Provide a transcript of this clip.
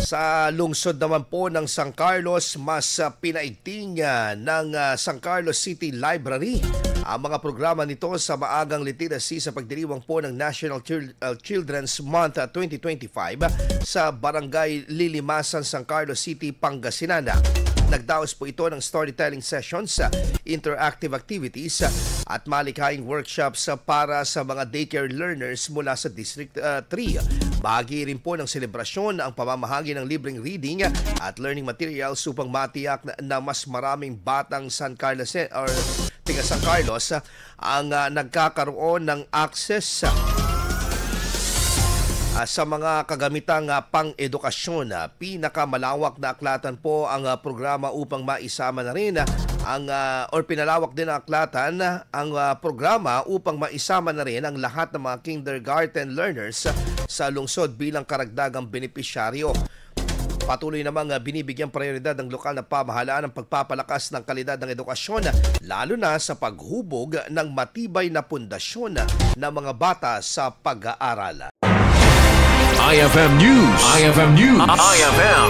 Sa lungsod naman po ng San Carlos, mas pinaigting ng San Carlos City Library ang mga programa nito sa maagang literacy sa pagdiriwang po ng National Children's Month 2025 sa Barangay Lilimasan, San Carlos City, Pangasinan. Nagdaos po ito ng storytelling sessions, interactive activities at malikhaing workshops para sa mga daycare learners mula sa District 3. Bahagi rin po ng selebrasyon ang pamamahagi ng libreng reading at learning materials upang matiyak na mas maraming batang San Carlos taga San Carlos ang nagkakaroon ng access sa mga kagamitang pang-edukasyon. Pinakamalawak na aklatan po ang programa upang maisama na rin pinalawak din ang aklatan ang programa upang maisama na rin ang lahat ng mga kindergarten learners sa lungsod bilang karagdagang benepisyaryo. Patuloy namang binibigyang prioridad ng lokal na pamahalaan ang pagpapalakas ng kalidad ng edukasyon, lalo na sa paghubog ng matibay na pundasyon ng mga bata sa pag-aaral. IFM News. IFM News. IFM.